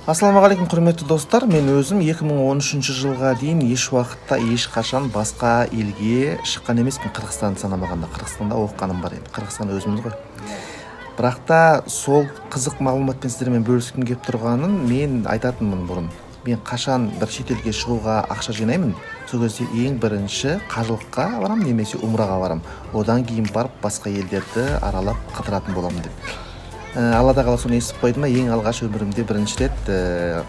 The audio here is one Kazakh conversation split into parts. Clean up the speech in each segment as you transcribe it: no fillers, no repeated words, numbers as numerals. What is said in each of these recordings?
Ассалаумағалейкум құрметті достар, мен өзім 2013 жылға дейін еш уақытта ешқашан басқа елге шыққан емеспін. Қырғызстанды санамағанда, Қырғызстанда оқығаным бар енді. Қырғызстан өзіміз ғой. Бірақ та сол қызық мағлұматпен сіздермен бөліскім келіп тұрғанын мен айтатынмын бұрын. Мен қашан бір шетелге шығуға ақша жинаймын, сол кезде ең бірінші қажылыққа барам немесе умраға барам. Одан кейін барып басқа елдерді аралап қыдыратын боламын деп. Аллада қаласа соны естіп қойдым, ең алғаш өмірімде бірінші рет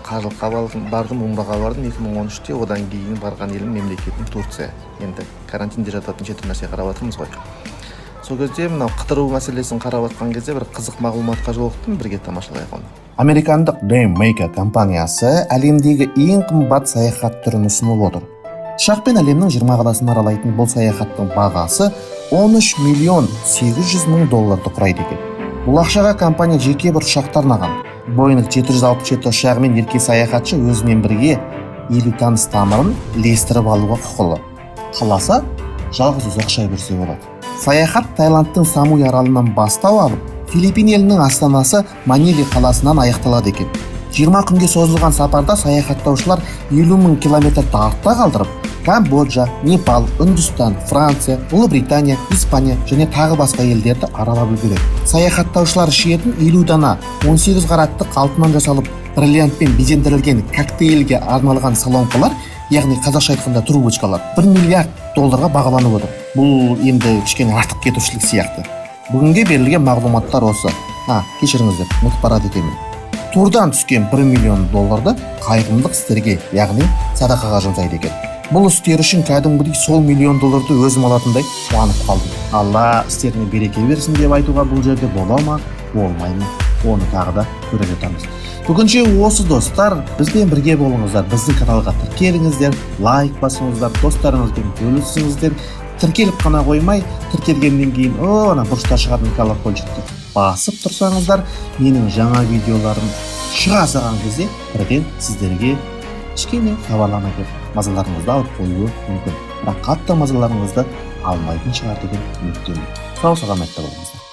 қажылыққа бардым, умраға бардым 2013-те. Одан кейін барған елім мемлекетім Турция. Енді карантинде жататын жеті нәрсе қарап жатырмыз ғой. Сол кезде мынау қыдыру мәселесін қарап жатқан кезде бір қызық мағлұматқа жолықтым, бірге тамашалайық оны. Американдық Dreammaker компаниясы әлемдегі ең қымбат саяхат түрін ұсынып отыр. Ұшақпен әлемнің 20 қаласын аралайтын бұл саяхаттың бағасы 13 миллион 800 мың долларды құрайды екен. Бұл ақшаға компания жеке бір ұшақтар арнаған. Boeing 767 ұшағымен ерке саяхатшы өзімен бірге 50 таныс тамырын ілестіріп алуға құқылы. Қаласа, жалғыз өзі ақша берсе болады. Саяхат Таиландтың Самуй аралынан бастау алып, Филиппин елінің астанасы Манили қаласынан аяқталады екен. 20 күнге созылған сапарда саяхаттаушылар 50 мың километрді артта қалдырып, Камбоджа, Непал, Үндістан, Франция, Ұлыбритания, Испания және тағы басқа елдерді аралап үлгереді. Саяхаттаушылар ішетін 50 дана 18 қаратты алтыннан жасалып бриллиантпен безендірілген коктейльге арналған салонкалар, яғни қазақша айтқанда трубочкалар, 1 миллиард долларға бағаланып отыр. Бұл енді кішкене артық кетушілік сияқты. Бүгінге берілген мағлұматтар осы. Кешіріңіздер, ұмытып барады екенмін. Турдан түскен 1 миллион долларды қайырымдылық істерге, яғни садақаға жұмсайды екен. Бұл істер үшін кәдімгідей сол миллион долларды өзім алатындай қуанып қалдым. Алла істеріне береке берсін деп айтуға бұл жерде бола ма, болмай ма, оны тағы да көре жатамыз. Бүгінше осы достар, бізбен бірге болыңыздар, біздің каналға тіркеліңіздер, лайк басыңыздар, достарыңызбен бөлісіңіздер. Тіркеліп қана қоймай, тіркелгеннен кейін бұрышта шығатын колокольчикті басып тұрсаңыздар, менің жаңа видеоларым шыға салған кезде бірден сіздерге кішкене хабарлама келіп мазаларыңызды алып қоюы мүмкін. Бірақ қатты мазаларыңызды алмайтын шығар деген үміттемін. Сау саламатта болыңыздар.